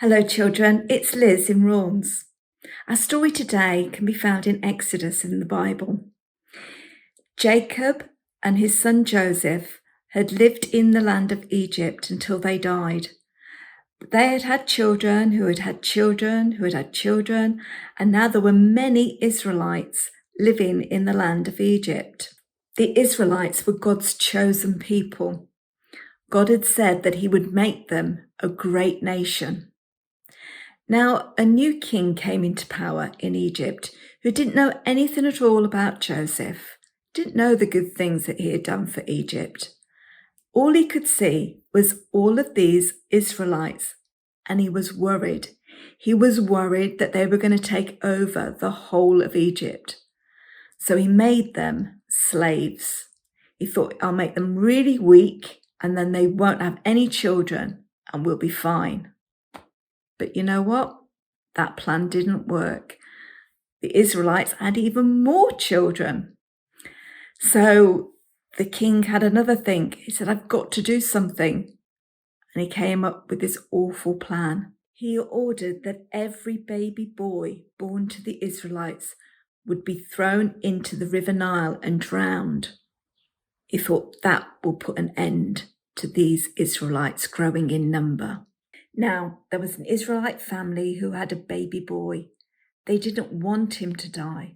Hello, children. It's Liz in Raunds. Our story today can be found in Exodus in the Bible. Jacob and his son Joseph had lived in the land of Egypt until they died. They had had children who had had children who had had children, and now there were many Israelites living in the land of Egypt. The Israelites were God's chosen people. God had said that he would make them a great nation. Now, a new king came into power in Egypt who didn't know anything at all about Joseph, didn't know the good things that he had done for Egypt. All he could see was all of these Israelites, and he was worried. He was worried that they were going to take over the whole of Egypt. So he made them slaves. He thought, I'll make them really weak, and then they won't have any children, and we'll be fine. But you know what? That plan didn't work. The Israelites had even more children. So the king had another think. He said, I've got to do something. And he came up with this awful plan. He ordered that every baby boy born to the Israelites would be thrown into the River Nile and drowned. He thought that will put an end to these Israelites growing in number. Now, there was an Israelite family who had a baby boy. They didn't want him to die,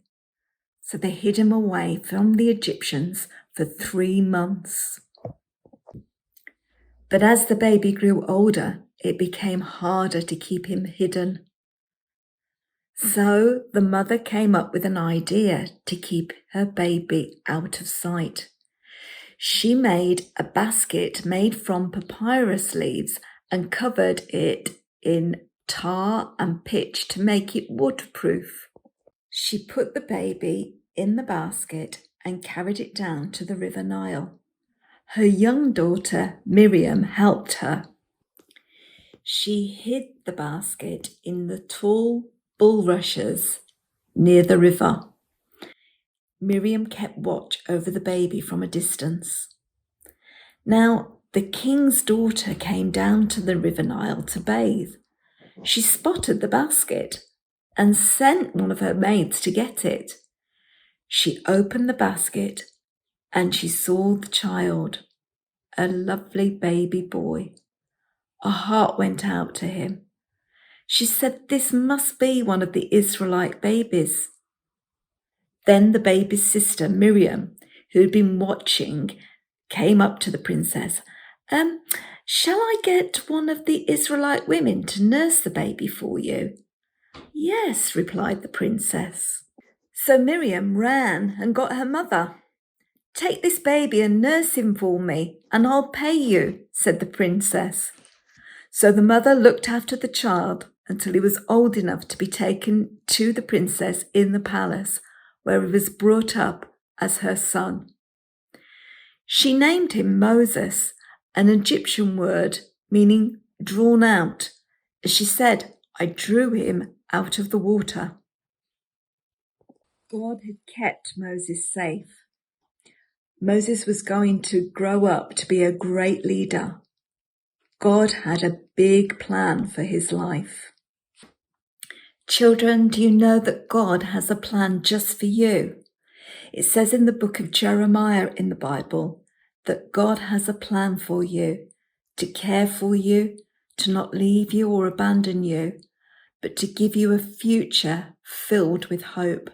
so they hid him away from the Egyptians for 3 months. But as the baby grew older, it became harder to keep him hidden. So the mother came up with an idea to keep her baby out of sight. She made a basket made from papyrus leaves and covered it in tar and pitch to make it waterproof. She put the baby in the basket and carried it down to the River Nile. Her young daughter, Miriam, helped her. She hid the basket in the tall bulrushes near the river. Miriam kept watch over the baby from a distance. Now, the king's daughter came down to the River Nile to bathe. She spotted the basket and sent one of her maids to get it. She opened the basket and she saw the child, a lovely baby boy. Her heart went out to him. She said, this must be one of the Israelite babies. Then the baby's sister, Miriam, who had been watching, came up to the princess. Shall I get one of the Israelite women to nurse the baby for you? Yes, replied the princess. So Miriam ran and got her mother. Take this baby and nurse him for me, and I'll pay you, said the princess. So the mother looked after the child until he was old enough to be taken to the princess in the palace, where he was brought up as her son. She named him Moses, an Egyptian word meaning drawn out. As she said, I drew him out of the water. God had kept Moses safe. Moses was going to grow up to be a great leader. God had a big plan for his life. Children, do you know that God has a plan just for you? It says in the book of Jeremiah in the Bible that God has a plan for you, to care for you, to not leave you or abandon you, but to give you a future filled with hope.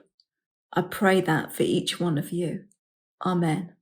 I pray that for each one of you. Amen.